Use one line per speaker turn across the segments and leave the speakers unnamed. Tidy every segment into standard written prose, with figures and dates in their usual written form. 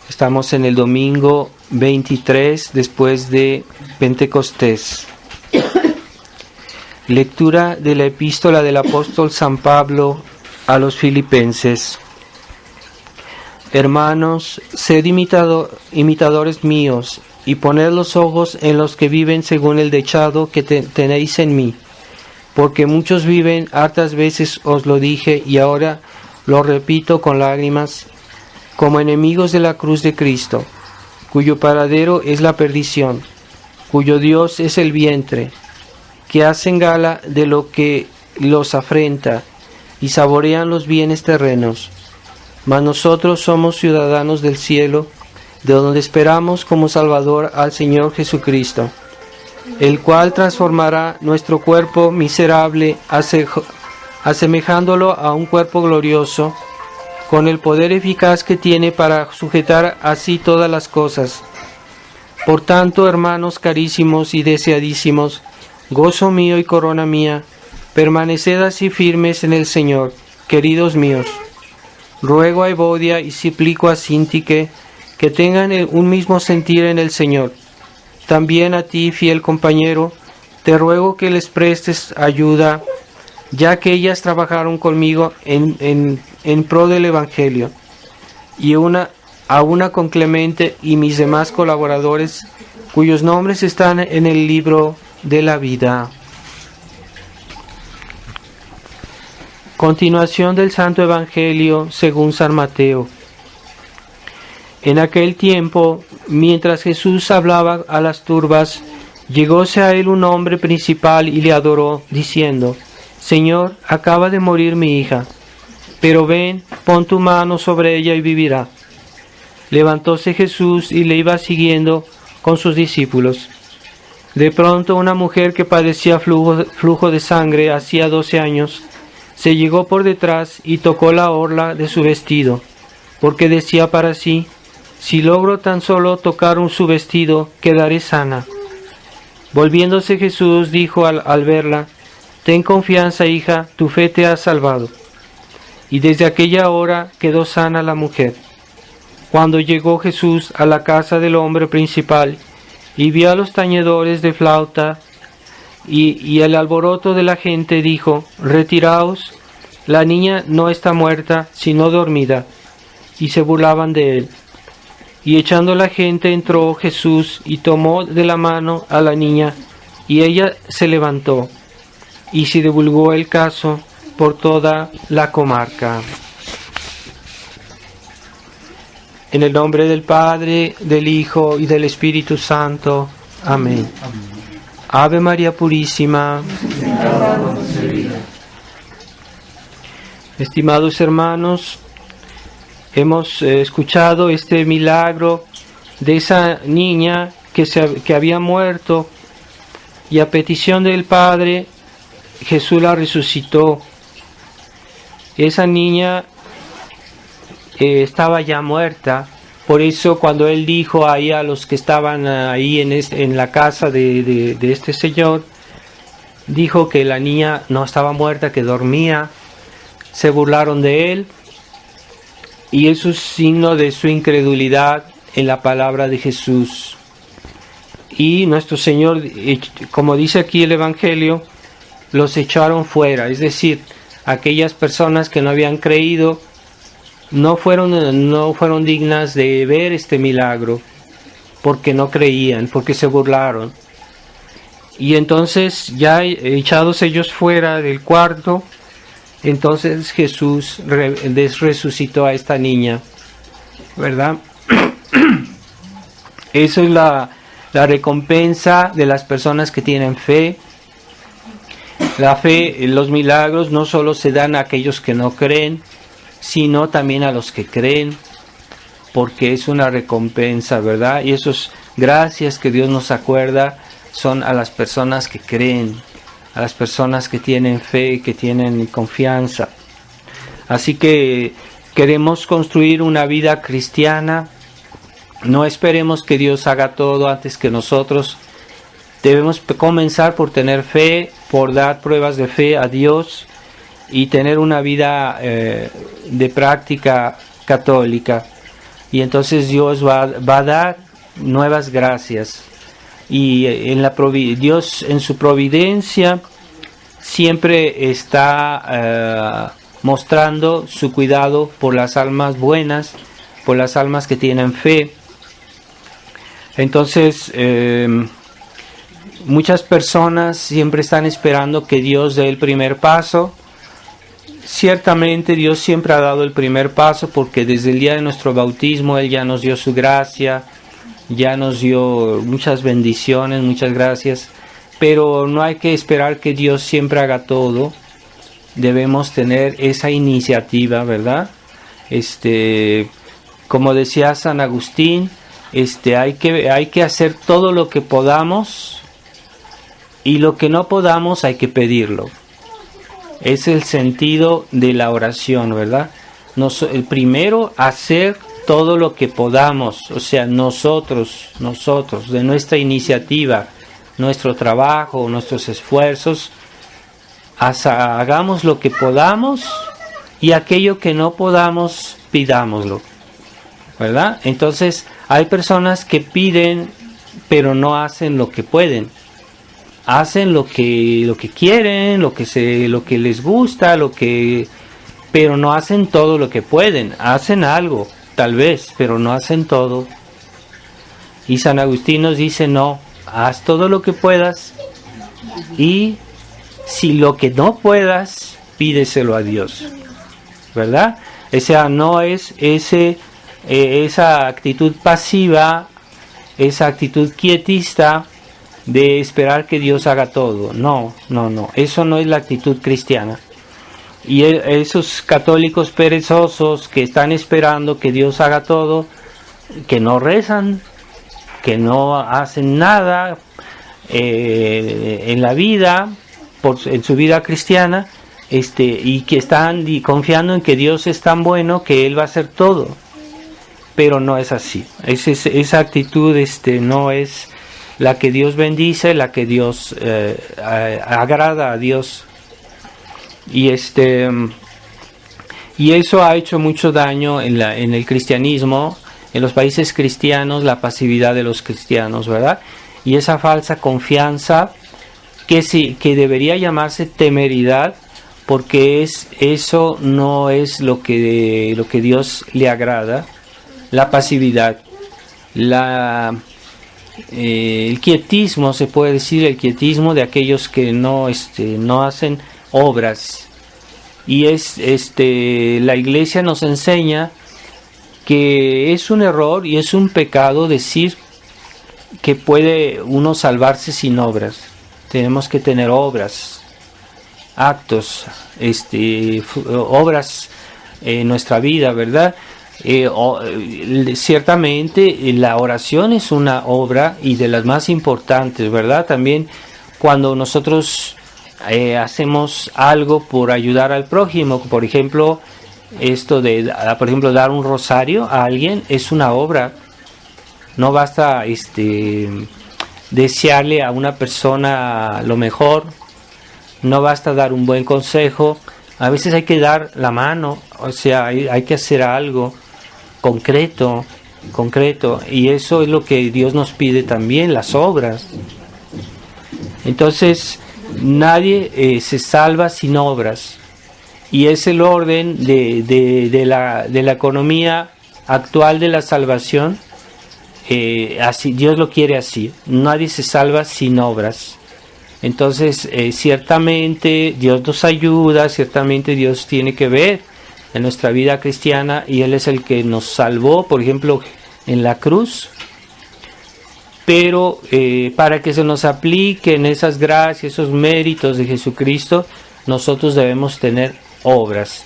Estamos en el domingo 23 después de Pentecostés. Lectura de la epístola del apóstol San Pablo a los Filipenses. Hermanos, sed imitadores míos, y poned los ojos en los que viven según el dechado que tenéis en mí. Porque muchos viven, hartas veces os lo dije, y ahora lo repito con lágrimas, como enemigos de la cruz de Cristo, cuyo paradero es la perdición, cuyo Dios es el vientre, que hacen gala de lo que los afrenta, y saborean los bienes terrenos. Mas nosotros somos ciudadanos del cielo, de donde esperamos como Salvador al Señor Jesucristo, el cual transformará nuestro cuerpo miserable, asemejándolo a un cuerpo glorioso, con el poder eficaz que tiene para sujetar así todas las cosas. Por tanto, hermanos carísimos y deseadísimos, gozo mío y corona mía, permaneced así firmes en el Señor, queridos míos. Ruego a Evodia y suplico a Síntique que tengan un mismo sentir en el Señor. También a ti, fiel compañero, te ruego que les prestes ayuda, ya que ellas trabajaron conmigo en pro del Evangelio, y a una con Clemente y mis demás colaboradores, cuyos nombres están en el libro de la vida. Continuación del Santo Evangelio según San Mateo. En aquel tiempo, mientras Jesús hablaba a las turbas, llegóse a él un hombre principal y le adoró, diciendo: Señor, acaba de morir mi hija, pero ven, pon tu mano sobre ella y vivirá. Levantóse Jesús y le iba siguiendo con sus discípulos. De pronto una mujer que padecía flujo de sangre hacía 12 años, se llegó por detrás y tocó la orla de su vestido, porque decía para sí: si logro tan solo tocar su vestido, quedaré sana. Volviéndose Jesús dijo al verla: ten confianza, hija, tu fe te ha salvado. Y desde aquella hora quedó sana la mujer. Cuando llegó Jesús a la casa del hombre principal y vio a los tañedores de flauta y el alboroto de la gente, dijo: retiraos, la niña no está muerta, sino dormida. Y se burlaban de él. Y echando la gente entró Jesús y tomó de la mano a la niña, y ella se levantó. Y se divulgó el caso por toda la comarca. En el nombre del Padre, del Hijo y del Espíritu Santo. Amén. Ave María Purísima. Estimados hermanos, hemos escuchado este milagro de esa niña que había muerto, y a petición del Padre Jesús la resucitó. Esa niña estaba ya muerta, por eso cuando él dijo ahí a los que estaban ahí en la casa de este señor, dijo que la niña no estaba muerta, que dormía. Se burlaron de él, y eso es signo de su incredulidad en la palabra de Jesús. Y nuestro Señor, como dice aquí el Evangelio, los echaron fuera, es decir, aquellas personas que no habían creído no fueron dignas de ver este milagro, porque no creían, porque se burlaron. Y entonces, ya echados ellos fuera del cuarto, entonces Jesús resucitó a esta niña, ¿verdad? Eso es la recompensa de las personas que tienen fe. La fe, los milagros no solo se dan a aquellos que no creen, sino también a los que creen, porque es una recompensa, ¿verdad? Y esas gracias que Dios nos acuerda son a las personas que creen, a las personas que tienen fe, que tienen confianza. Así que queremos construir una vida cristiana. No esperemos que Dios haga todo antes que nosotros. Debemos comenzar por tener fe, por dar pruebas de fe a Dios y tener una vida de práctica católica. y entonces Dios va a dar nuevas gracias. Y Dios en su providencia siempre está mostrando su cuidado por las almas buenas, por las almas que tienen fe. Entonces, muchas personas siempre están esperando que Dios dé el primer paso. Ciertamente Dios siempre ha dado el primer paso, porque desde el día de nuestro bautismo Él ya nos dio su gracia, ya nos dio muchas bendiciones, muchas gracias, pero no hay que esperar que Dios siempre haga todo. Debemos tener esa iniciativa, ¿verdad? Como decía San Agustín, hay que hacer todo lo que podamos, y lo que no podamos hay que pedirlo. Es el sentido de la oración, ¿verdad? El primero, hacer todo lo que podamos, o sea, nosotros, de nuestra iniciativa, nuestro trabajo, nuestros esfuerzos, hagamos lo que podamos, y aquello que no podamos, pidámoslo, ¿verdad? Entonces, hay personas que piden, pero no hacen lo que pueden. Hacen lo que quieren, lo que les gusta, pero no hacen todo lo que pueden. Hacen algo, tal vez, pero no hacen todo. Y San Agustín nos dice, no, haz todo lo que puedas, y si lo que no puedas, pídeselo a Dios, ¿verdad? O sea, no es esa actitud pasiva, esa actitud quietista de esperar que Dios haga todo. No, eso no es la actitud cristiana. Y esos católicos perezosos que están esperando que Dios haga todo, que no rezan, que no hacen nada en la vida, en su vida cristiana, y que están confiando en que Dios es tan bueno que Él va a hacer todo. Pero no es así. Esa actitud no es la que Dios bendice, la que Dios agrada a Dios. Y eso ha hecho mucho daño en el cristianismo, en los países cristianos, la pasividad de los cristianos, ¿verdad? Y esa falsa confianza que debería llamarse temeridad, porque eso no es lo que Dios le agrada. La pasividad, el quietismo, se puede decir, el quietismo de aquellos que no hacen obras. Y la Iglesia nos enseña que es un error y es un pecado decir que puede uno salvarse sin obras. Tenemos que tener obras, actos, obras en nuestra vida, ¿verdad? Ciertamente la oración es una obra, y de las más importantes, ¿verdad? También cuando nosotros hacemos algo por ayudar al prójimo, por ejemplo, dar un rosario a alguien, es una obra. No basta desearle a una persona lo mejor, no basta dar un buen consejo, a veces hay que dar la mano, o sea, hay que hacer algo concreto, y eso es lo que Dios nos pide también, las obras. Entonces, nadie se salva sin obras, y es el orden de la economía actual de la salvación. Así Dios lo quiere así, nadie se salva sin obras. Entonces, ciertamente Dios nos ayuda, ciertamente Dios tiene que ver en nuestra vida cristiana, y Él es el que nos salvó, por ejemplo, en la cruz. Pero para que se nos apliquen esas gracias, esos méritos de Jesucristo, nosotros debemos tener obras.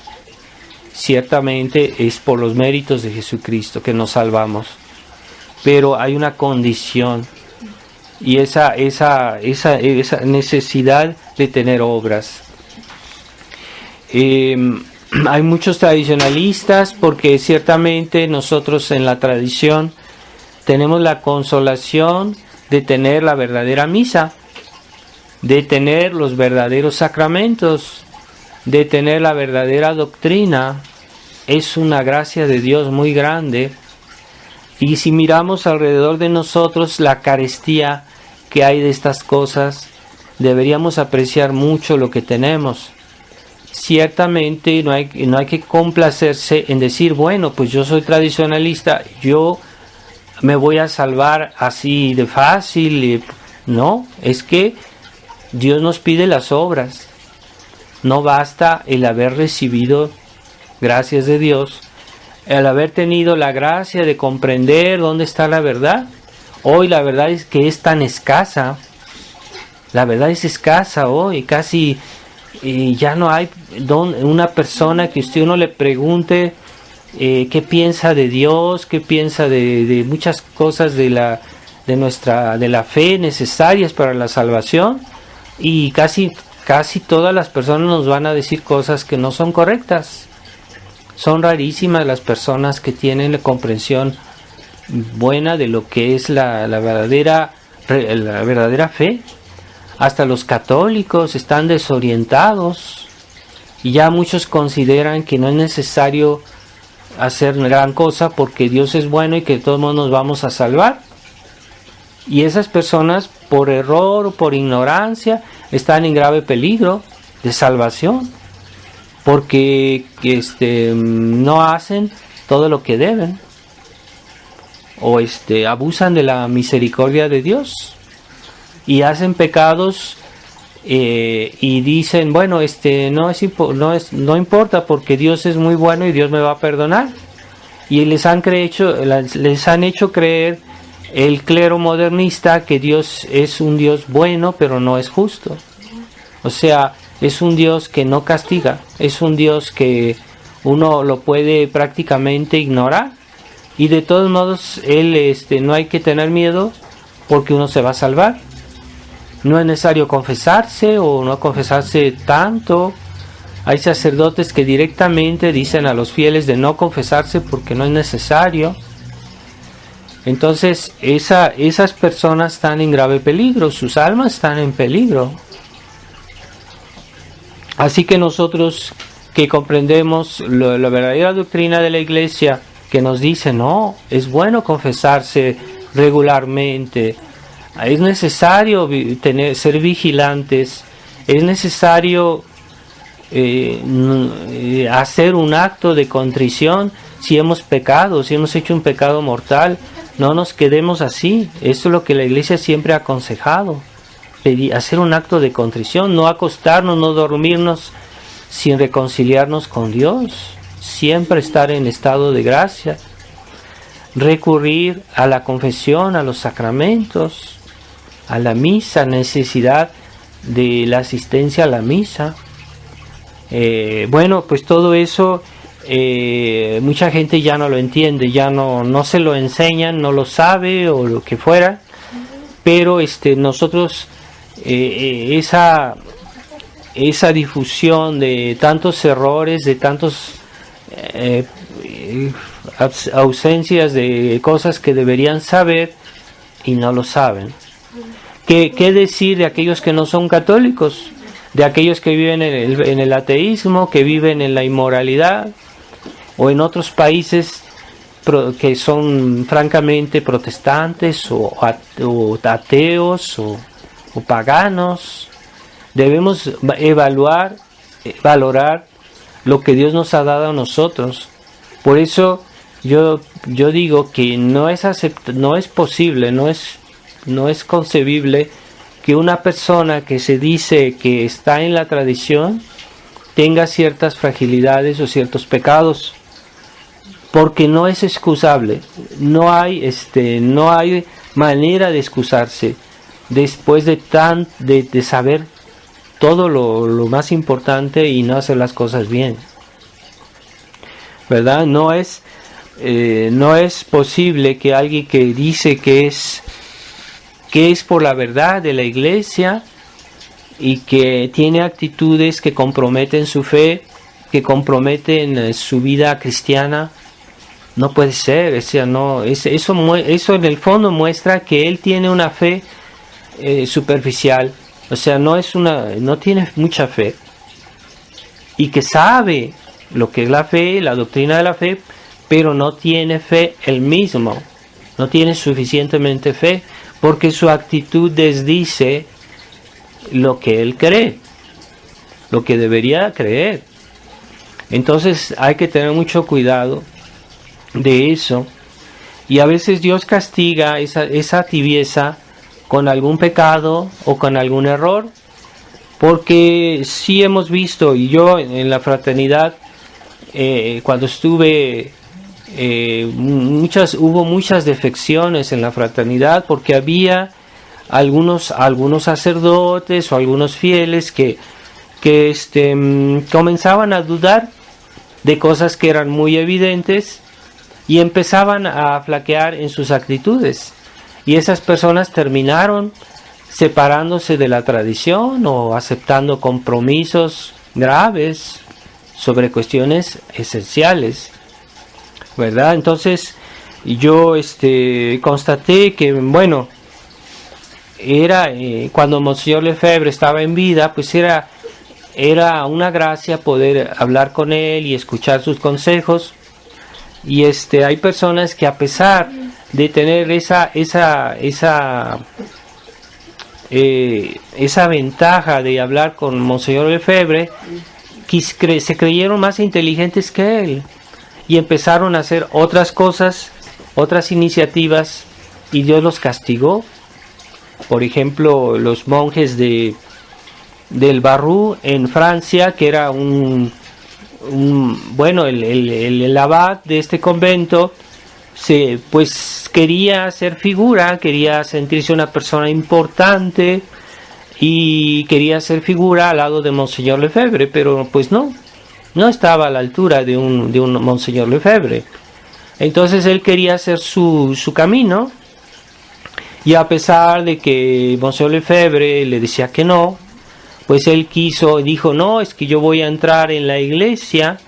Ciertamente es por los méritos de Jesucristo que nos salvamos, pero hay una condición, y esa necesidad de tener obras. Hay muchos tradicionalistas, porque ciertamente nosotros en la tradición tenemos la consolación de tener la verdadera misa, de tener los verdaderos sacramentos, de tener la verdadera doctrina. Es una gracia de Dios muy grande, Y si miramos alrededor de nosotros la carestía que hay de estas cosas, deberíamos apreciar mucho lo que tenemos. Ciertamente no hay que complacerse en decir, bueno, pues yo soy tradicionalista, yo me voy a salvar así de fácil. No, es que Dios nos pide las obras. No basta el haber recibido gracias de Dios, el haber tenido la gracia de comprender dónde está la verdad. Hoy la verdad es que es tan escasa. La verdad es escasa hoy, casi ya no hay una persona que uno le pregunte qué piensa de Dios, qué piensa de muchas cosas de la fe necesarias para la salvación, y casi todas las personas nos van a decir cosas que no son correctas. Son rarísimas las personas que tienen la comprensión buena de lo que es la verdadera fe. Hasta los católicos están desorientados y ya muchos consideran que no es necesario hacer gran cosa porque Dios es bueno y que todos nos vamos a salvar. Y esas personas, por error o por ignorancia, están en grave peligro de salvación porque no hacen todo lo que deben o abusan de la misericordia de Dios y hacen pecados y dicen, bueno, no importa porque Dios es muy bueno y Dios me va a perdonar. Y les han hecho creer el clero modernista que Dios es un Dios bueno, pero no es justo. O sea, es un Dios que no castiga, es un Dios que uno lo puede prácticamente ignorar. Y de todos modos, Él no hay que tener miedo porque uno se va a salvar. No es necesario confesarse o no confesarse tanto. Hay sacerdotes que directamente dicen a los fieles de no confesarse porque no es necesario. Entonces esas personas están en grave peligro, sus almas están en peligro. Así que nosotros que comprendemos la verdadera doctrina de la Iglesia, que nos dice, no, es bueno confesarse regularmente, es necesario ser vigilantes, es necesario hacer un acto de contrición si hemos pecado, si hemos hecho un pecado mortal. No nos quedemos así. Eso es lo que la Iglesia siempre ha aconsejado, hacer un acto de contrición, no acostarnos, no dormirnos sin reconciliarnos con Dios, siempre estar en estado de gracia, recurrir a la confesión, a los sacramentos, a la misa, necesidad de la asistencia a la misa. Bueno, pues todo eso mucha gente ya no lo entiende, ya no se lo enseñan, no lo sabe o lo que fuera, pero nosotros esa difusión de tantos errores, de tantos ausencias de cosas que deberían saber y no lo saben. ¿Qué decir de aquellos que no son católicos? De aquellos que viven en el ateísmo, que viven en la inmoralidad, o en otros países que son francamente protestantes o ateos o paganos. Debemos valorar lo que Dios nos ha dado a nosotros. Por eso yo digo que no es posible, no es concebible que una persona que se dice que está en la tradición tenga ciertas fragilidades o ciertos pecados, porque no es excusable. No hay manera de excusarse después de saber todo lo más importante y no hacer las cosas bien, ¿verdad? No es posible que alguien que dice que es por la verdad de la Iglesia y que tiene actitudes que comprometen su fe, que comprometen su vida cristiana, no puede ser. O sea, eso en el fondo muestra que él tiene una fe superficial. O sea, no tiene mucha fe, y que sabe lo que es la fe, la doctrina de la fe, pero no tiene fe él mismo. no tiene suficientemente fe, porque su actitud desdice lo que él cree, lo que debería creer. Entonces hay que tener mucho cuidado de eso. Y a veces Dios castiga esa tibieza con algún pecado o con algún error, porque sí hemos visto, y yo en la fraternidad, cuando estuve, hubo muchas defecciones en la fraternidad, porque había algunos sacerdotes o algunos fieles que comenzaban a dudar de cosas que eran muy evidentes y empezaban a flaquear en sus actitudes, y esas personas terminaron separándose de la tradición o aceptando compromisos graves sobre cuestiones esenciales, ¿verdad? Entonces yo constaté que, bueno, era cuando Monseñor Lefebvre estaba en vida, pues era una gracia poder hablar con él y escuchar sus consejos. Y hay personas que, a pesar de tener esa ventaja de hablar con Monseñor Lefebvre, se creyeron más inteligentes que él y empezaron a hacer otras cosas, otras iniciativas, y Dios los castigó. Por ejemplo, los monjes del Barrou en Francia, que era el abad de este convento, pues quería hacer figura, quería sentirse una persona importante y quería hacer figura al lado de Monseñor Lefebvre, pero pues no estaba a la altura de un Monseñor Lefebvre. Entonces él quería hacer su camino, y a pesar de que Monseñor Lefebvre le decía que no, pues él dijo, no, es que yo voy a entrar en la iglesia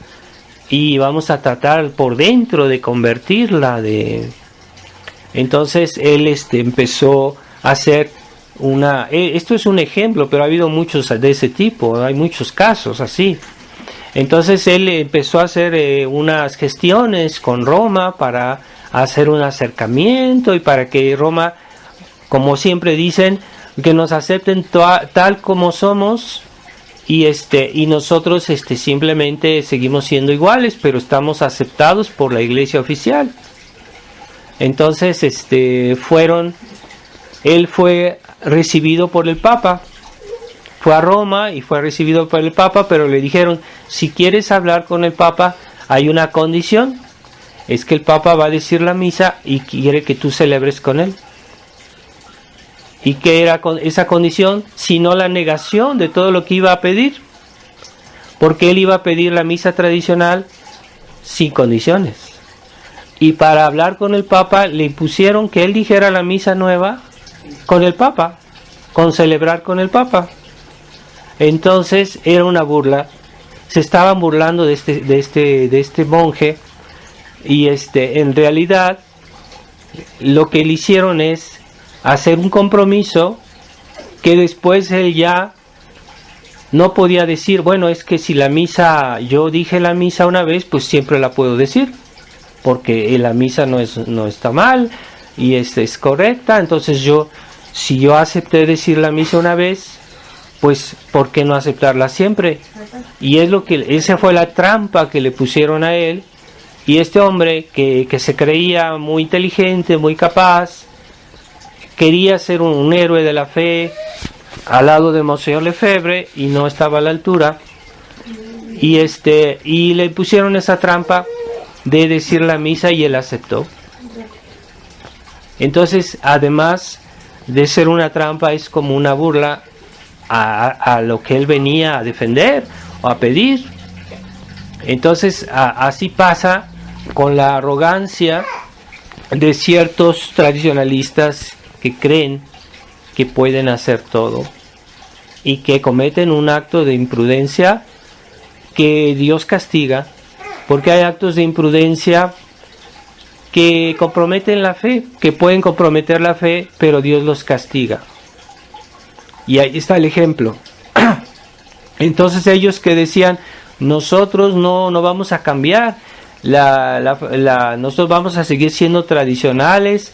y vamos a tratar por dentro de convertirla. Entonces él empezó a hacer esto es un ejemplo, pero ha habido muchos de ese tipo, hay muchos casos así. Entonces él empezó a hacer unas gestiones con Roma para hacer un acercamiento y para que Roma, como siempre dicen, que nos acepten tal como somos, y nosotros simplemente seguimos siendo iguales, pero estamos aceptados por la iglesia oficial. Entonces él fue recibido por el Papa, fue a Roma y fue recibido por el Papa, pero le dijeron, si quieres hablar con el Papa hay una condición, es que el Papa va a decir la misa y quiere que tú celebres con él. ¿Y qué era esa condición? Sino la negación de todo lo que iba a pedir, porque él iba a pedir la misa tradicional sin condiciones. Y para hablar con el Papa le impusieron que él dijera la misa nueva con el Papa, con celebrar con el Papa. Entonces era una burla, se estaban burlando de este monje, y en realidad lo que le hicieron es hacer un compromiso que después él ya no podía decir, bueno, es que si yo dije la misa una vez, pues siempre la puedo decir, porque la misa no está mal y es correcta. Entonces si yo acepté decir la misa una vez, pues ¿por qué no aceptarla siempre? Y esa fue la trampa que le pusieron a él. Y este hombre que se creía muy inteligente, muy capaz, quería ser un héroe de la fe al lado de Monseñor Lefebvre, y no estaba a la altura, y le pusieron esa trampa de decir la misa, y él aceptó. Entonces, además de ser una trampa, es como una burla a lo que él venía a defender o a pedir. Entonces así pasa con la arrogancia de ciertos tradicionalistas que creen que pueden hacer todo y que cometen un acto de imprudencia que Dios castiga, porque hay actos de imprudencia que comprometen la fe, que pueden comprometer la fe, pero Dios los castiga. Y ahí está el ejemplo. Entonces ellos que decían, nosotros no vamos a cambiar, nosotros vamos a seguir siendo tradicionales,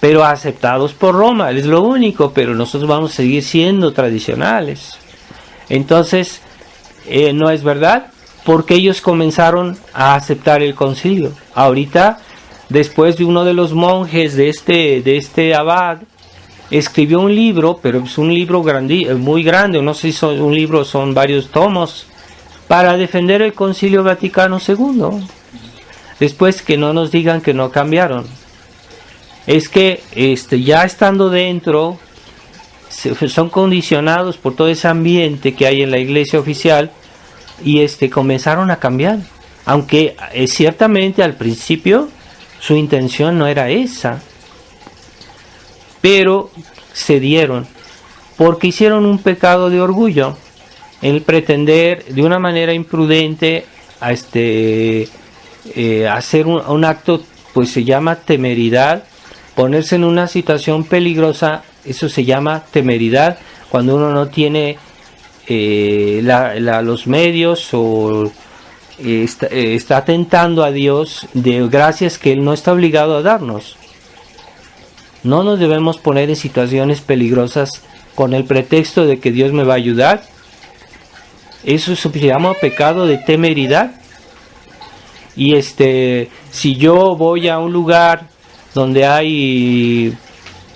pero aceptados por Roma, es lo único, pero nosotros vamos a seguir siendo tradicionales. Entonces, no es verdad, porque ellos comenzaron a aceptar el concilio. Ahorita, después de uno de los monjes de este abad, escribió un libro, pero es un libro muy grande, no sé si son un libro, son varios tomos, para defender el Concilio Vaticano II. Después que no nos digan que no cambiaron. Es que ya estando dentro, son condicionados por todo ese ambiente que hay en la iglesia oficial y comenzaron a cambiar. Aunque ciertamente al principio su intención no era esa. Pero cedieron porque hicieron un pecado de orgullo, el pretender de una manera imprudente hacer un acto, pues se llama temeridad, ponerse en una situación peligrosa, eso se llama temeridad, cuando uno no tiene los medios o está tentando a Dios de gracias que Él no está obligado a darnos. No nos debemos poner en situaciones peligrosas con el pretexto de que Dios me va a ayudar. Eso se llama pecado de temeridad. Y si yo voy a un lugar donde hay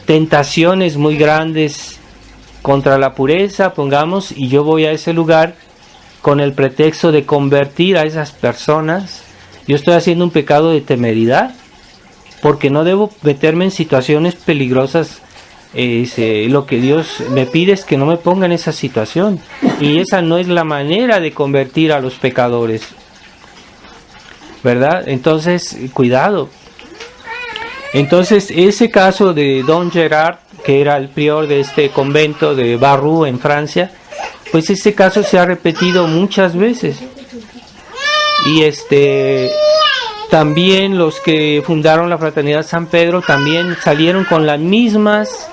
tentaciones muy grandes contra la pureza, pongamos, y yo voy a ese lugar con el pretexto de convertir a esas personas, yo estoy haciendo un pecado de temeridad. Porque no debo meterme en situaciones peligrosas. Lo que Dios me pide es que no me ponga en esa situación. Y esa no es la manera de convertir a los pecadores, ¿verdad? Entonces, cuidado. Entonces, ese caso de Don Gerard, que era el prior de este convento de Barroux en Francia, pues ese caso se ha repetido muchas veces. Y también los que fundaron la Fraternidad San Pedro también salieron con las mismas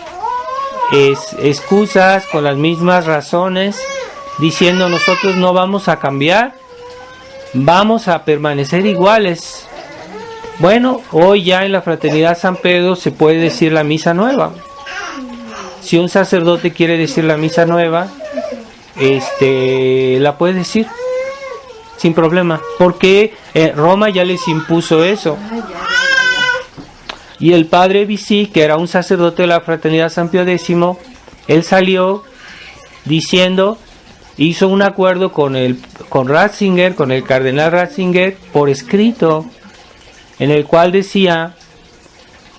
excusas, con las mismas razones, diciendo nosotros no vamos a cambiar, vamos a permanecer iguales. Bueno, hoy ya en la Fraternidad San Pedro se puede decir la misa nueva. Si un sacerdote quiere decir la misa nueva, la puede decir sin problema, porque Roma ya les impuso eso. Y el padre Bisi, que era un sacerdote de la Fraternidad San Pío X, él salió diciendo, hizo un acuerdo con Ratzinger, con el cardenal Ratzinger, por escrito, en el cual decía,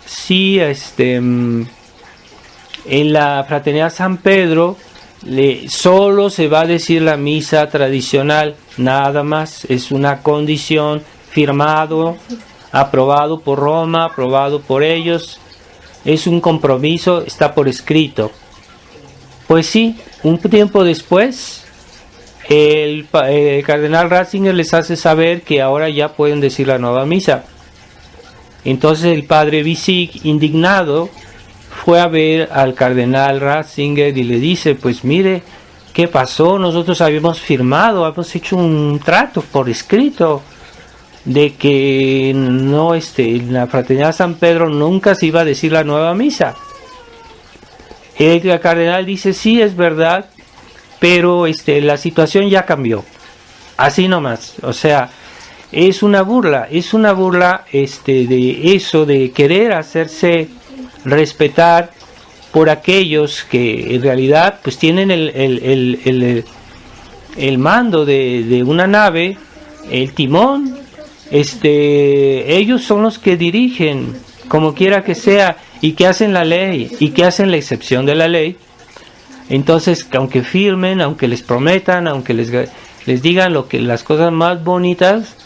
si en la Fraternidad San Pedro solo se va a decir la misa tradicional, nada más, es una condición, firmado, aprobado por Roma, aprobado por ellos, es un compromiso, está por escrito. Pues sí, un tiempo después el cardenal Ratzinger les hace saber que ahora ya pueden decir la nueva misa. Entonces el padre Bisic, indignado, fue a ver al cardenal Ratzinger y le dice, pues mire, ¿qué pasó? Nosotros habíamos firmado, habíamos hecho un trato por escrito de que no, en la Fraternidad San Pedro nunca se iba a decir la nueva misa. El cardenal dice, sí, es verdad, pero la situación ya cambió. Así nomás, o sea, es una burla de eso, de querer hacerse respetar por aquellos que en realidad pues tienen el mando de una nave, el timón, ellos son los que dirigen, como quiera que sea, y que hacen la ley, y que hacen la excepción de la ley. Entonces, aunque firmen, aunque les prometan, aunque les digan las cosas más bonitas,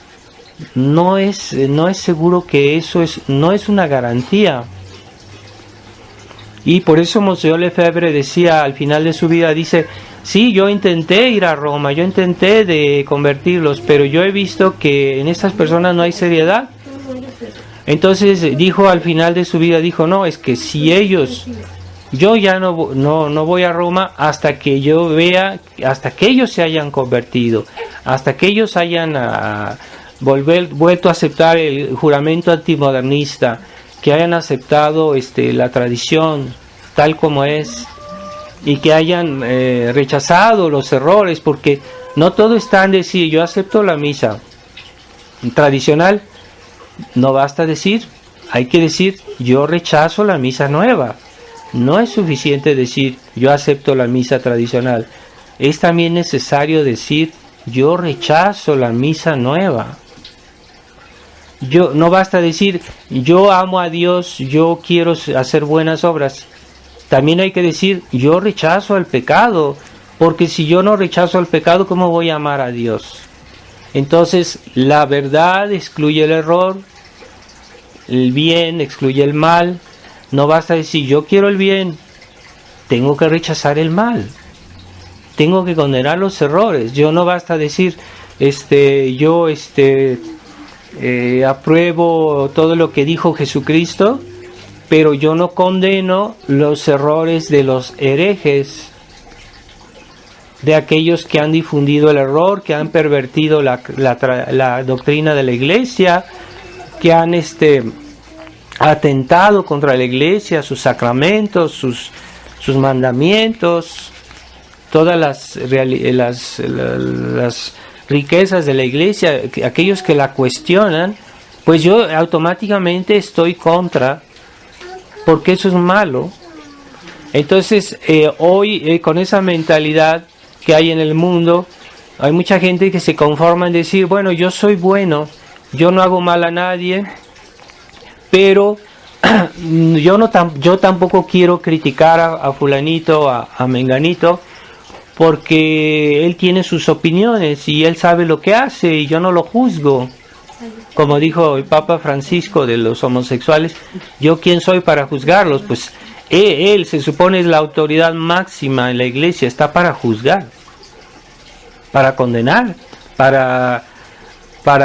no es seguro que eso no es una garantía. Y por eso Monseñor Lefebvre decía al final de su vida, dice, sí, yo intenté ir a Roma, yo intenté de convertirlos, pero yo he visto que en estas personas no hay seriedad. Entonces dijo al final de su vida, dijo, no, es que si ellos, yo ya no voy a Roma hasta que yo vea, hasta que ellos se hayan convertido, hasta que ellos hayan vuelto a aceptar el juramento antimodernista, que hayan aceptado la tradición tal como es y que hayan rechazado los errores, porque no todo está en decir yo acepto la misa tradicional. No basta decir, hay que decir yo rechazo la misa nueva. No es suficiente decir yo acepto la misa tradicional, es también necesario decir yo rechazo la misa nueva. No basta decir yo amo a Dios, yo quiero hacer buenas obras. También hay que decir yo rechazo el pecado, porque si yo no rechazo el pecado, ¿cómo voy a amar a Dios? Entonces la verdad excluye el error, el bien excluye el mal. No basta decir yo quiero el bien, tengo que rechazar el mal, tengo que condenar los errores. Yo no basta decir yo apruebo todo lo que dijo Jesucristo, pero yo no condeno los errores de los herejes, de aquellos que han difundido el error, que han pervertido la doctrina de la Iglesia, que han atentado contra la Iglesia, sus sacramentos, sus mandamientos, todas las riquezas de la Iglesia, aquellos que la cuestionan, pues yo automáticamente estoy contra, porque eso es malo. Entonces hoy con esa mentalidad que hay en el mundo, hay mucha gente que se conforma en decir, bueno, yo soy bueno, yo no hago mal a nadie, pero yo tampoco quiero criticar a fulanito, a menganito, porque él tiene sus opiniones y él sabe lo que hace y yo no lo juzgo. Como dijo el Papa Francisco de los homosexuales, ¿yo quién soy para juzgarlos? Pues él se supone es la autoridad máxima en la Iglesia, está para juzgar, para condenar, para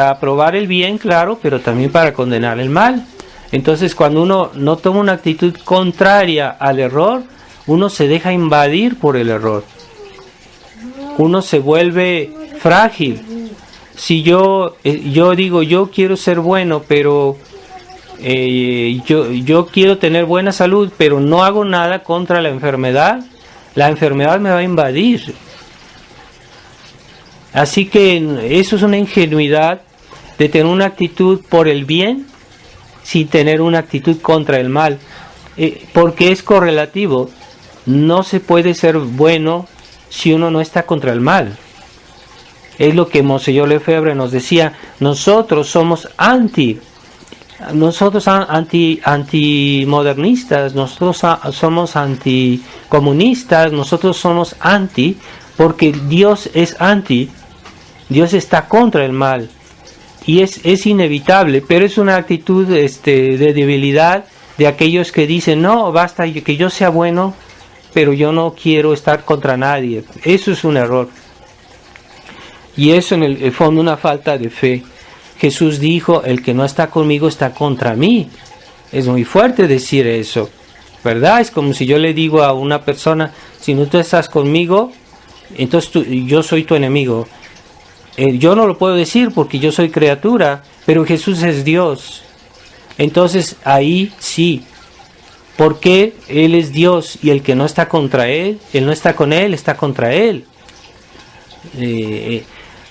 aprobar el bien, claro, pero también para condenar el mal. Entonces cuando uno no toma una actitud contraria al error, uno se deja invadir por el error. Uno se vuelve frágil. Si yo digo yo quiero ser bueno, pero yo quiero tener buena salud, pero no hago nada contra la enfermedad me va a invadir. Así que eso es una ingenuidad de tener una actitud por el bien sin tener una actitud contra el mal, porque es correlativo. No se puede ser bueno si uno no está contra el mal. Es lo que Monseñor Lefebvre nos decía, nosotros somos antimodernistas, nosotros somos anticomunistas, nosotros somos anti, porque Dios es anti, Dios está contra el mal, y es inevitable, pero es una actitud de debilidad de aquellos que dicen, no, basta que yo sea bueno, pero yo no quiero estar contra nadie. Eso es un error. Y eso en el fondo una falta de fe. Jesús dijo, el que no está conmigo está contra mí. Es muy fuerte decir eso, ¿verdad? Es como si yo le digo a una persona, si no tú estás conmigo, entonces yo soy tu enemigo. Yo no lo puedo decir porque yo soy criatura, pero Jesús es Dios. Entonces ahí sí, porque Él es Dios y el que no está contra Él, Él no está con Él, está contra Él.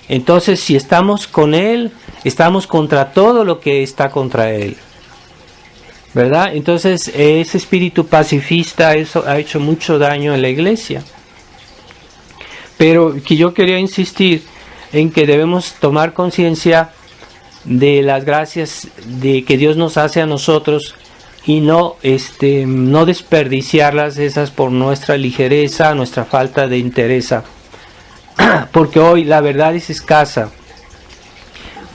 Entonces si estamos con Él, estamos contra todo lo que está contra Él, ¿verdad? Entonces ese espíritu pacifista, eso ha hecho mucho daño en la Iglesia. Pero que yo quería insistir en que debemos tomar conciencia de las gracias de que Dios nos hace a nosotros y no desperdiciarlas esas por nuestra ligereza, nuestra falta de interés. Porque hoy la verdad es escasa.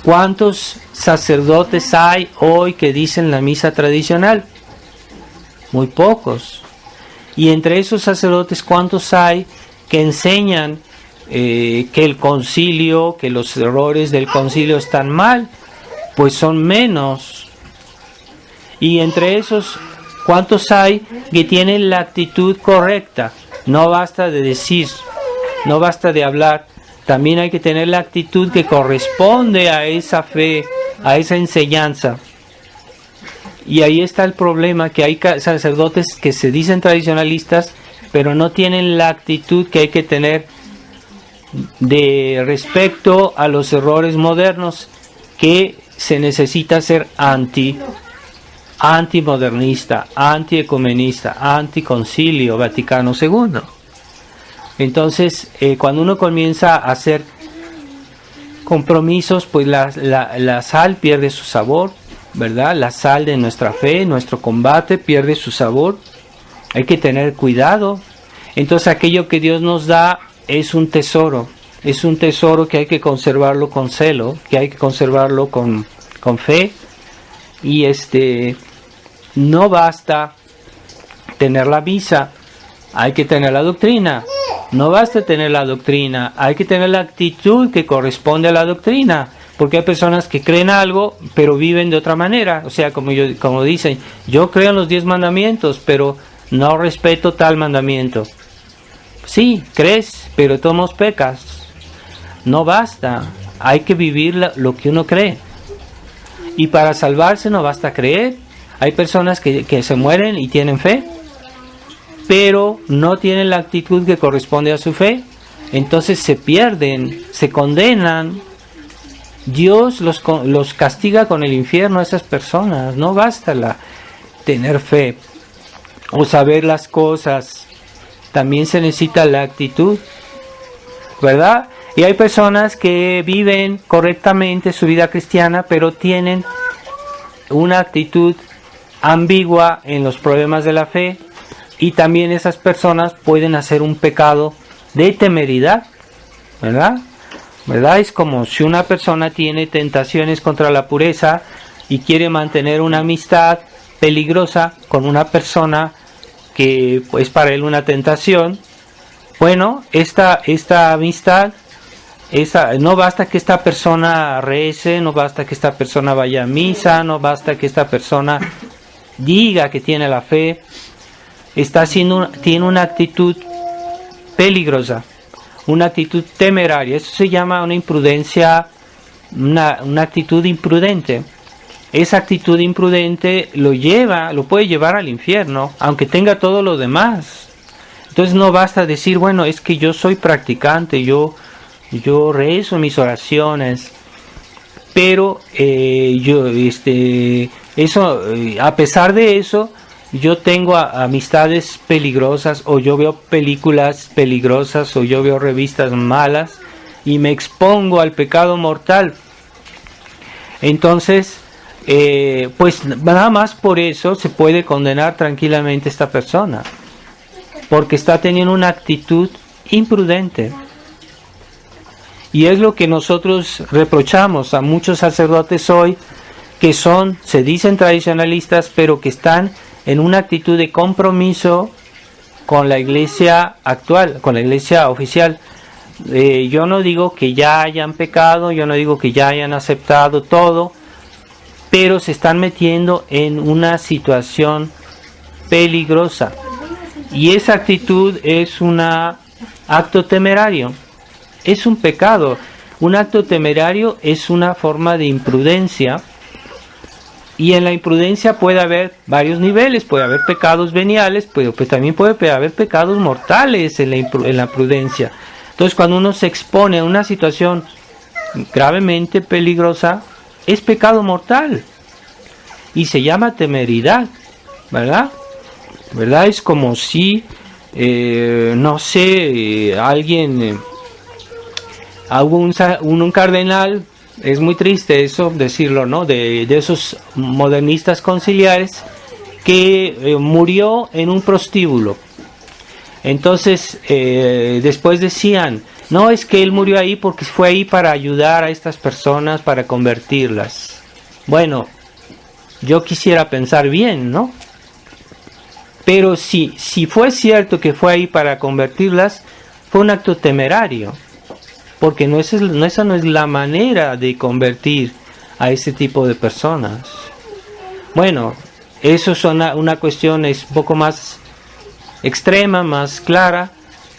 ¿Cuántos sacerdotes hay hoy que dicen la misa tradicional? Muy pocos. Y entre esos sacerdotes, ¿cuántos hay que enseñan que el concilio, que los errores del concilio están mal? Pues son menos. Y entre esos, ¿cuántos hay que tienen la actitud correcta? No basta de decir, no basta de hablar, también hay que tener la actitud que corresponde a esa fe, a esa enseñanza. Y ahí está el problema, que hay sacerdotes que se dicen tradicionalistas, pero no tienen la actitud que hay que tener de respecto a los errores modernos, que se necesita ser antimodernista, antiecumenista, anticoncilio Vaticano II. Entonces, cuando uno comienza a hacer compromisos, pues la sal pierde su sabor, ¿verdad? La sal de nuestra fe, nuestro combate pierde su sabor. Hay que tener cuidado. Entonces, aquello que Dios nos da es un tesoro que hay que conservarlo con celo, que hay que conservarlo con fe. Y no basta tener la misa, hay que tener la doctrina. No basta tener la doctrina, hay que tener la actitud que corresponde a la doctrina, porque hay personas que creen algo, pero viven de otra manera. O sea, como dicen, yo creo en los 10 mandamientos, pero no respeto tal mandamiento. Sí, crees, pero de todos modos pecas. No basta, hay que vivir lo que uno cree. Y para salvarse no basta creer. Hay personas que se mueren y tienen fe, pero no tienen la actitud que corresponde a su fe. Entonces se pierden, se condenan. Dios los castiga con el infierno a esas personas. No basta tener fe o saber las cosas. También se necesita la actitud, ¿verdad? Y hay personas que viven correctamente su vida cristiana, pero tienen una actitud ambigua en los problemas de la fe, y también esas personas pueden hacer un pecado de temeridad, ¿verdad? Es como si una persona tiene tentaciones contra la pureza y quiere mantener una amistad peligrosa con una persona que es para él una tentación. Bueno, esta amistad, no basta que esta persona rece, no basta que esta persona vaya a misa, no basta que esta persona diga que tiene la fe, tiene una actitud peligrosa, una actitud temeraria. Eso se llama una imprudencia, una actitud imprudente. Esa actitud imprudente lo puede llevar al infierno, aunque tenga todo lo demás. Entonces no basta decir, bueno, es que yo soy practicante, yo rezo mis oraciones, pero a pesar de eso, yo tengo amistades peligrosas, o yo veo películas peligrosas, o yo veo revistas malas, y me expongo al pecado mortal. Entonces, pues nada más por eso se puede condenar tranquilamente a esta persona, porque está teniendo una actitud imprudente. Y es lo que nosotros reprochamos a muchos sacerdotes hoy, que se dicen tradicionalistas, pero que están en una actitud de compromiso con la iglesia actual, con la iglesia oficial. Yo no digo que ya hayan pecado, yo no digo que ya hayan aceptado todo, pero se están metiendo en una situación peligrosa. Y esa actitud es un acto temerario, es un pecado. Un acto temerario es una forma de imprudencia, y en la imprudencia puede haber varios niveles. Puede haber pecados veniales, pero pues también puede haber pecados mortales en la prudencia. Entonces, cuando uno se expone a una situación gravemente peligrosa, es pecado mortal y se llama temeridad, ¿verdad? Es como si alguien, un cardenal, es muy triste eso decirlo, ¿no? De esos modernistas conciliares, que murió en un prostíbulo. Entonces después decían, no, es que él murió ahí porque fue ahí para ayudar a estas personas, para convertirlas. Bueno, yo quisiera pensar bien, ¿no? Pero si fue cierto que fue ahí para convertirlas, fue un acto temerario, porque esa no es la manera de convertir a ese tipo de personas. Bueno, eso es una cuestión es un poco más extrema, más clara,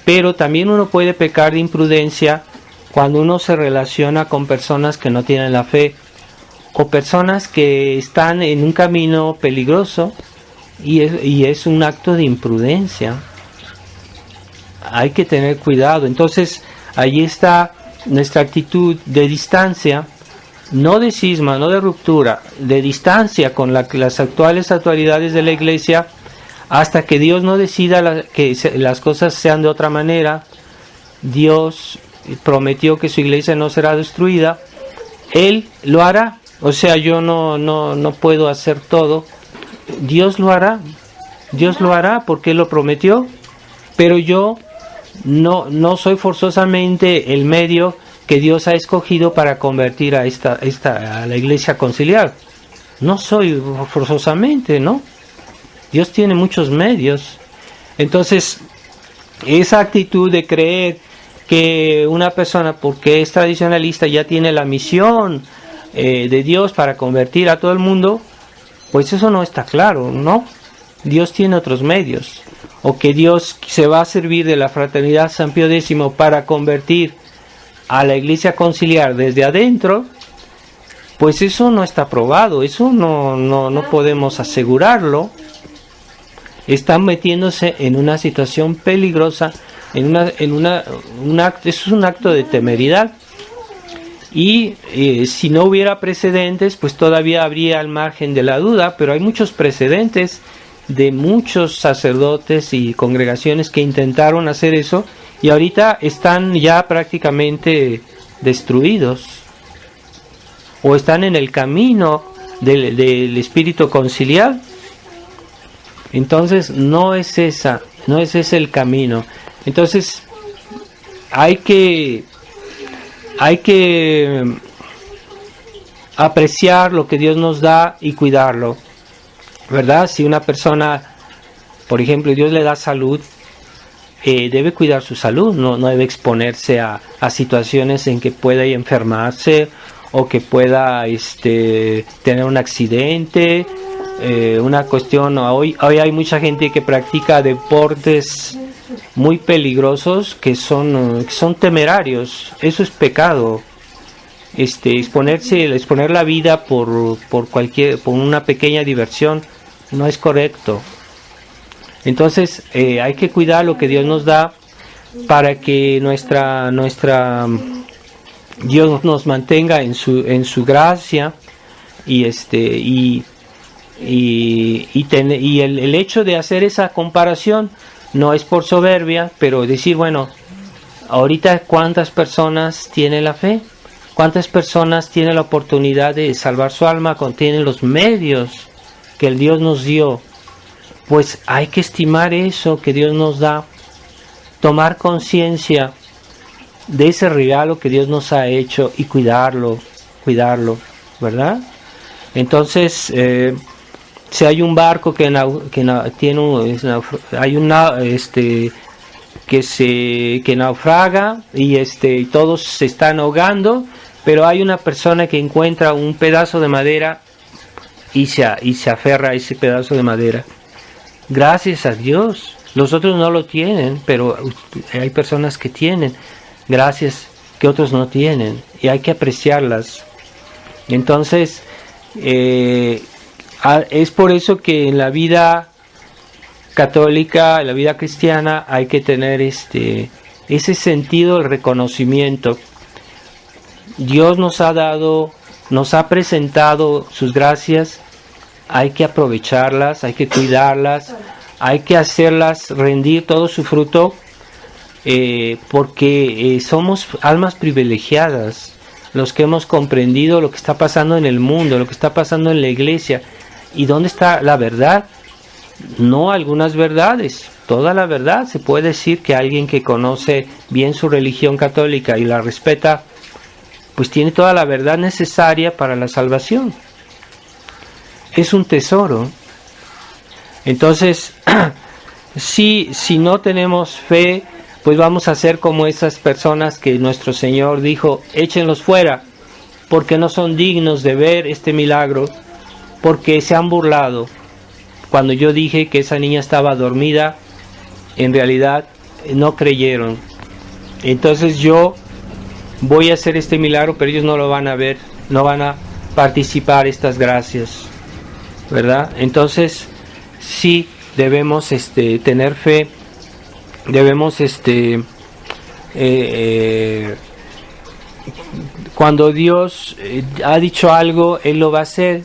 pero también uno puede pecar de imprudencia cuando uno se relaciona con personas que no tienen la fe o personas que están en un camino peligroso y es un acto de imprudencia. Hay que tener cuidado. Entonces, ahí está nuestra actitud de distancia, no de cisma, no de ruptura, de distancia con las actuales autoridades de la Iglesia, hasta que Dios no decida que las cosas sean de otra manera. Dios prometió que su Iglesia no será destruida. Él lo hará. O sea, yo no puedo hacer todo. Dios lo hará. Dios lo hará porque Él lo prometió. Pero yo no soy forzosamente el medio que Dios ha escogido para convertir a la Iglesia conciliar. No soy forzosamente, ¿no? Dios tiene muchos medios. Entonces, esa actitud de creer que una persona, porque es tradicionalista, ya tiene la misión de Dios para convertir a todo el mundo, pues eso no está claro, ¿no? Dios tiene otros medios. O que Dios se va a servir de la Fraternidad San Pío X para convertir a la Iglesia conciliar desde adentro, pues eso no está probado, eso no podemos asegurarlo. Están metiéndose en una situación peligrosa, eso es un acto de temeridad. Y si no hubiera precedentes, pues todavía habría al margen de la duda, pero hay muchos precedentes de muchos sacerdotes y congregaciones que intentaron hacer eso y ahorita están ya prácticamente destruidos o están en el camino del espíritu conciliar. Entonces no es ese el camino. Entonces hay que apreciar lo que Dios nos da y cuidarlo, ¿verdad? Si una persona, por ejemplo, Dios le da salud, debe cuidar su salud, no debe exponerse a situaciones en que pueda enfermarse o que pueda tener un accidente, una cuestión. Hoy hay mucha gente que practica deportes muy peligrosos que son temerarios. Eso es pecado. Exponer la vida por una pequeña diversión no es correcto. Entonces hay que cuidar lo que Dios nos da para que Dios nos mantenga en su gracia y el hecho de hacer esa comparación no es por soberbia, pero decir, bueno, ahorita ¿cuántas personas tienen la fe? ¿Cuántas personas tienen la oportunidad de salvar su alma, tienen los medios que el Dios nos dio? Pues hay que estimar eso que Dios nos da, tomar conciencia de ese regalo que Dios nos ha hecho y cuidarlo, ¿verdad? Entonces, si hay un barco que naufraga y todos se están ahogando, pero hay una persona que encuentra un pedazo de madera y se aferra a ese pedazo de madera. Gracias a Dios. Los otros no lo tienen, pero hay personas que tienen gracias que otros no tienen y hay que apreciarlas. Entonces, es por eso que en la vida católica, en la vida cristiana, hay que tener ese sentido del reconocimiento. Dios nos ha presentado sus gracias, hay que aprovecharlas, hay que cuidarlas, hay que hacerlas rendir todo su fruto, porque somos almas privilegiadas, los que hemos comprendido lo que está pasando en el mundo, lo que está pasando en la iglesia. ¿Y dónde está la verdad? No algunas verdades, toda la verdad. Se puede decir que alguien que conoce bien su religión católica y la respeta, pues tiene toda la verdad necesaria para la salvación. Es un tesoro. Entonces, si no tenemos fe, pues vamos a ser como esas personas que nuestro Señor dijo, échenlos fuera, porque no son dignos de ver este milagro, porque se han burlado. Cuando yo dije que esa niña estaba dormida, en realidad no creyeron. Entonces yo voy a hacer este milagro, pero ellos no lo van a ver, no van a participar estas gracias, ¿verdad? Entonces, sí debemos tener fe, debemos cuando Dios ha dicho algo, Él lo va a hacer,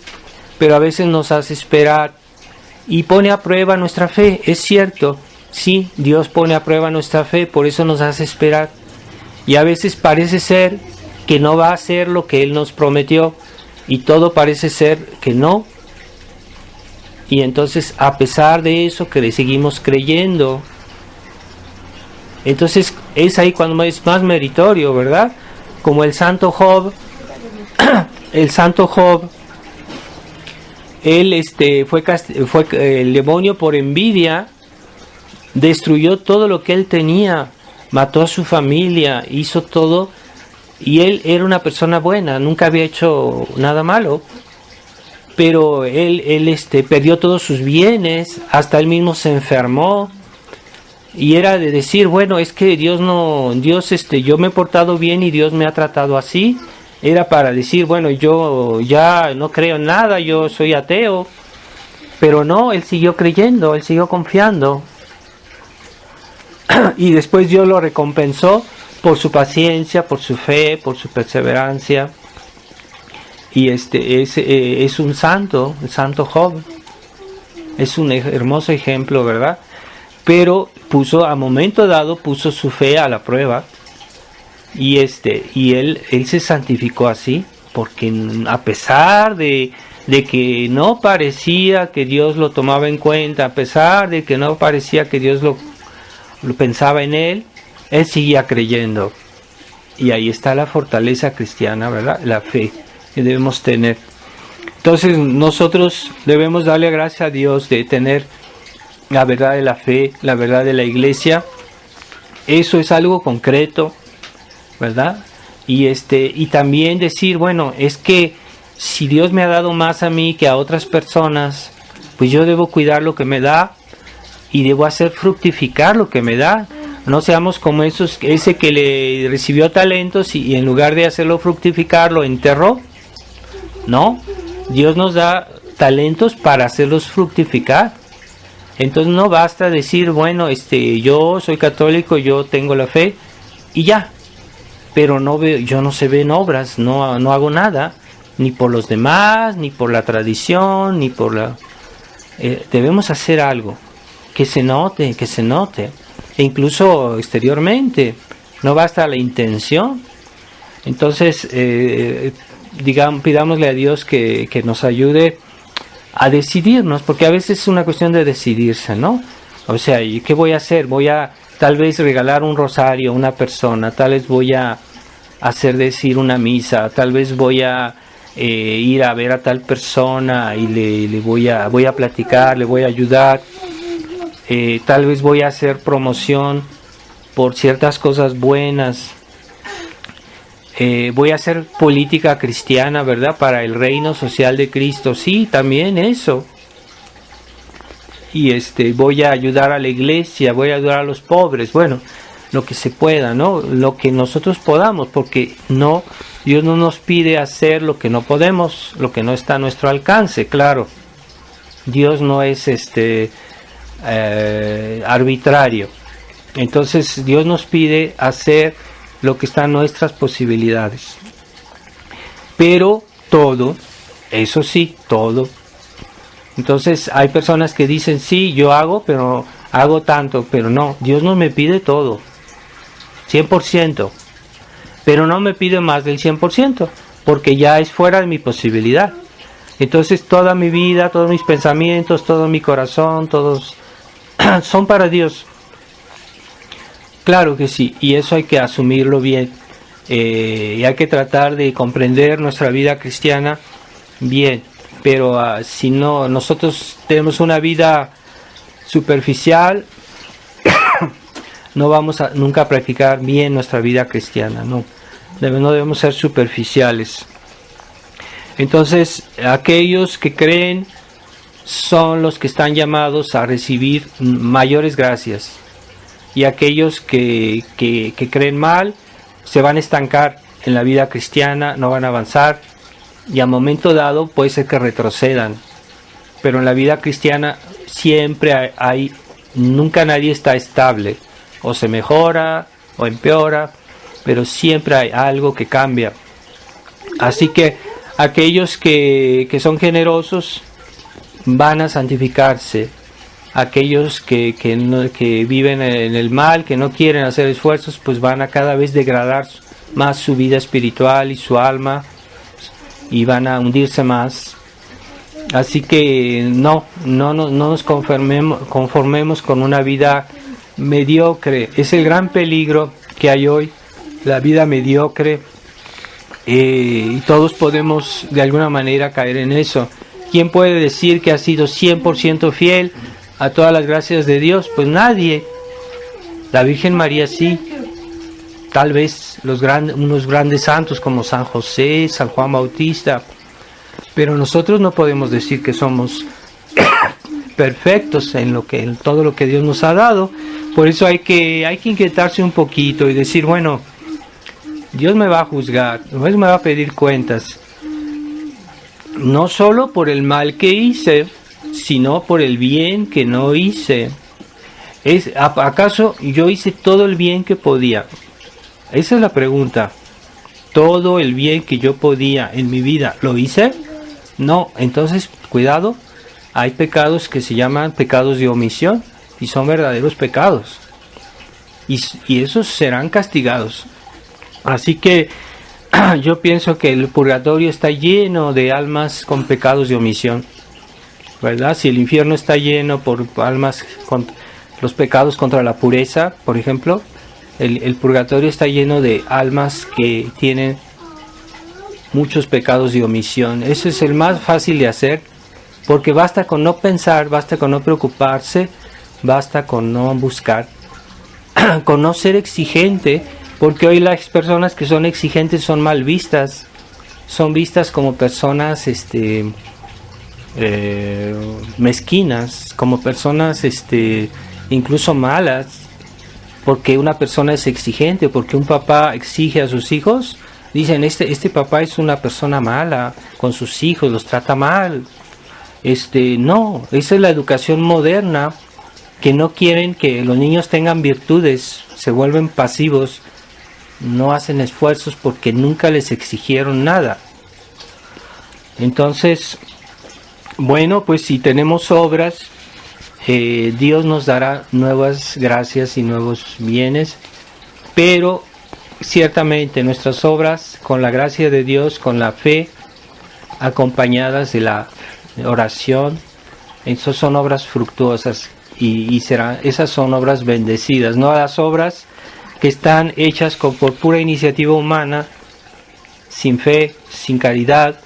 pero a veces nos hace esperar y pone a prueba nuestra fe. Es cierto, sí, Dios pone a prueba nuestra fe, por eso nos hace esperar. Y a veces parece ser que no va a hacer lo que Él nos prometió, y todo parece ser que no. Y entonces, a pesar de eso, que le seguimos creyendo. Entonces, es ahí cuando es más meritorio, ¿verdad? Como el santo Job, el santo Job, él fue el demonio por envidia destruyó todo lo que él tenía, mató a su familia, hizo todo, y él era una persona buena, nunca había hecho nada malo, pero él perdió todos sus bienes, hasta él mismo se enfermó. Y era de decir, bueno, es que Dios yo me he portado bien y Dios me ha tratado así. Era para decir, bueno, yo ya no creo en nada, yo soy ateo. Pero no, él siguió creyendo, él siguió confiando. Y después Dios lo recompensó por su paciencia, por su fe, por su perseverancia. Y es un santo, el santo Job. Es un hermoso ejemplo, ¿verdad? Pero a momento dado puso su fe a la prueba, y él se santificó así, porque a pesar de que no parecía que Dios lo tomaba en cuenta, a pesar de que no parecía que Dios lo pensaba en él seguía creyendo. Y ahí está la fortaleza cristiana, ¿verdad? La fe que debemos tener. Entonces nosotros debemos darle gracias a Dios de tener la verdad de la fe, la verdad de la iglesia. Eso es algo concreto, ¿verdad? Y también decir, bueno, es que si Dios me ha dado más a mí que a otras personas, pues yo debo cuidar lo que me da y debo hacer fructificar lo que me da. No seamos como ese que le recibió talentos y en lugar de hacerlo fructificar lo enterró. No, Dios nos da talentos para hacerlos fructificar. Entonces no basta decir, bueno, yo soy católico, yo tengo la fe y ya. Pero yo no se ven obras, no hago nada, ni por los demás, ni por la tradición, ni por la... debemos hacer algo que se note, e incluso exteriormente. No basta la intención. Entonces, pidámosle a Dios que nos ayude a decidirnos, porque a veces es una cuestión de decidirse, ¿no? O sea, ¿y qué voy a hacer? Voy a tal vez regalar un rosario a una persona, tal vez voy a hacer decir una misa, tal vez voy a ir a ver a tal persona y le voy a platicar, le voy a ayudar, tal vez voy a hacer promoción por ciertas cosas buenas. Voy a hacer política cristiana, ¿verdad? Para el reino social de Cristo. Sí, también eso. Y voy a ayudar a la iglesia, voy a ayudar a los pobres. Bueno, lo que se pueda, ¿no? Lo que nosotros podamos, porque Dios no nos pide hacer lo que no podemos, lo que no está a nuestro alcance, claro. Dios no es arbitrario. Entonces, Dios nos pide hacer lo que está en nuestras posibilidades. Pero todo, eso sí, todo. Entonces hay personas que dicen, sí, yo hago tanto, pero no, Dios no me pide todo, 100%, pero no me pide más del 100%, porque ya es fuera de mi posibilidad. Entonces toda mi vida, todos mis pensamientos, todo mi corazón, todos son para Dios. Claro que sí, y eso hay que asumirlo bien, y hay que tratar de comprender nuestra vida cristiana bien, pero si no, nosotros tenemos una vida superficial, no vamos a nunca practicar bien nuestra vida cristiana, no debemos ser superficiales. Entonces, aquellos que creen son los que están llamados a recibir mayores gracias. Y aquellos que creen mal se van a estancar en la vida cristiana, no van a avanzar y a momento dado puede ser que retrocedan. Pero en la vida cristiana siempre nunca nadie está estable, o se mejora o empeora, pero siempre hay algo que cambia. Así que aquellos que son generosos van a santificarse. Aquellos que viven en el mal, que no quieren hacer esfuerzos, pues van a cada vez degradar más su vida espiritual y su alma, y van a hundirse más. Así que no nos conformemos con una vida mediocre. Es el gran peligro que hay hoy, la vida mediocre, y todos podemos de alguna manera caer en eso. ¿Quién puede decir que ha sido 100% fiel a todas las gracias de Dios? Pues nadie. La Virgen María sí. Tal vez unos grandes santos como San José, San Juan Bautista. Pero nosotros no podemos decir que somos perfectos en todo lo que Dios nos ha dado. Por eso hay que inquietarse un poquito y decir, bueno, Dios me va a juzgar, Dios me va a pedir cuentas. No solo por el mal que hice, sino por el bien que no hice. ¿Acaso yo hice todo el bien que podía? Esa es la pregunta. ¿Todo el bien que yo podía en mi vida lo hice? No, entonces cuidado, hay pecados que se llaman pecados de omisión y son verdaderos pecados. Y esos serán castigados. Así que yo pienso que el purgatorio está lleno de almas con pecados de omisión, ¿verdad? Si el infierno está lleno por almas con los pecados contra la pureza, por ejemplo, el purgatorio está lleno de almas que tienen muchos pecados de omisión. Ese es el más fácil de hacer, porque basta con no pensar, basta con no preocuparse, basta con no buscar, con no ser exigente. Porque hoy las personas que son exigentes son mal vistas, son vistas como personas mezquinas, como personas incluso malas, porque una persona es exigente, porque un papá exige a sus hijos, dicen este papá es una persona mala con sus hijos, los trata mal. No, esa es la educación moderna, que no quieren que los niños tengan virtudes, se vuelven pasivos. No hacen esfuerzos porque nunca les exigieron nada. Entonces, bueno, pues si tenemos obras, Dios nos dará nuevas gracias y nuevos bienes, pero ciertamente nuestras obras, con la gracia de Dios, con la fe, acompañadas de la oración, esas son obras fructuosas y esas son obras bendecidas, no las obras que están hechas por pura iniciativa humana, sin fe, sin caridad,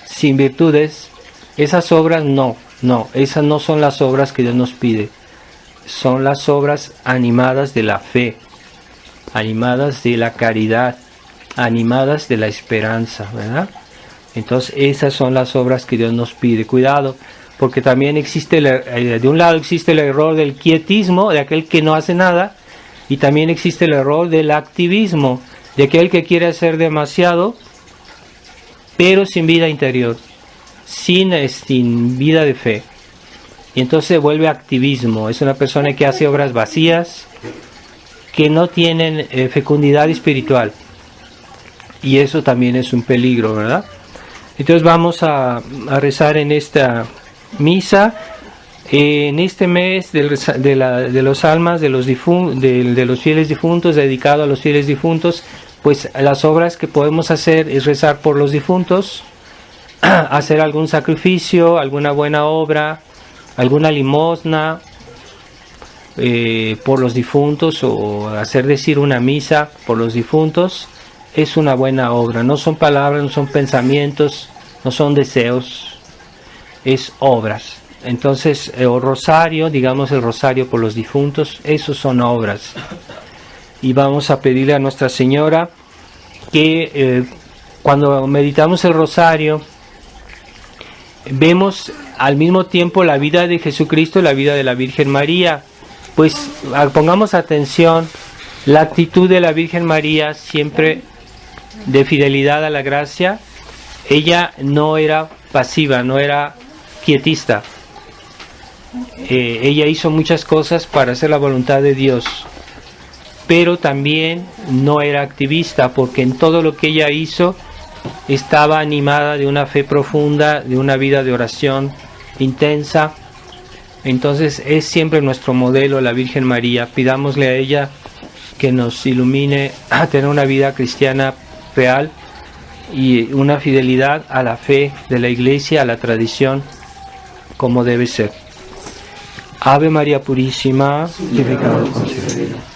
sin virtudes. Esas obras esas no son las obras que Dios nos pide. Son las obras animadas de la fe, animadas de la caridad, animadas de la esperanza, ¿verdad? Entonces esas son las obras que Dios nos pide. Cuidado, porque también existe, de un lado existe el error del quietismo, de aquel que no hace nada, y también existe el error del activismo, de aquel que quiere hacer demasiado, pero sin vida interior, sin vida de fe. Y entonces se vuelve activismo. Es una persona que hace obras vacías, que no tienen fecundidad espiritual. Y eso también es un peligro, ¿verdad? Entonces vamos a rezar en esta misa. En este mes de los almas de los fieles difuntos, dedicado a los fieles difuntos, pues las obras que podemos hacer es rezar por los difuntos, hacer algún sacrificio, alguna buena obra, alguna limosna por los difuntos, o hacer decir una misa por los difuntos. Es una buena obra, no son palabras, no son pensamientos, no son deseos, es obras. Entonces, el rosario, digamos el rosario por los difuntos, esos son obras. Y vamos a pedirle a Nuestra Señora que cuando meditamos el rosario, vemos al mismo tiempo la vida de Jesucristo y la vida de la Virgen María. Pues pongamos atención, la actitud de la Virgen María siempre de fidelidad a la gracia, ella no era pasiva, no era quietista. Ella hizo muchas cosas para hacer la voluntad de Dios, pero también no era activista, porque en todo lo que ella hizo estaba animada de una fe profunda, de una vida de oración intensa. Entonces es siempre nuestro modelo la Virgen María. Pidámosle a ella que nos ilumine a tener una vida cristiana real y una fidelidad a la fe de la Iglesia, a la tradición, como debe ser. Ave María Purísima, sin pecado concebida.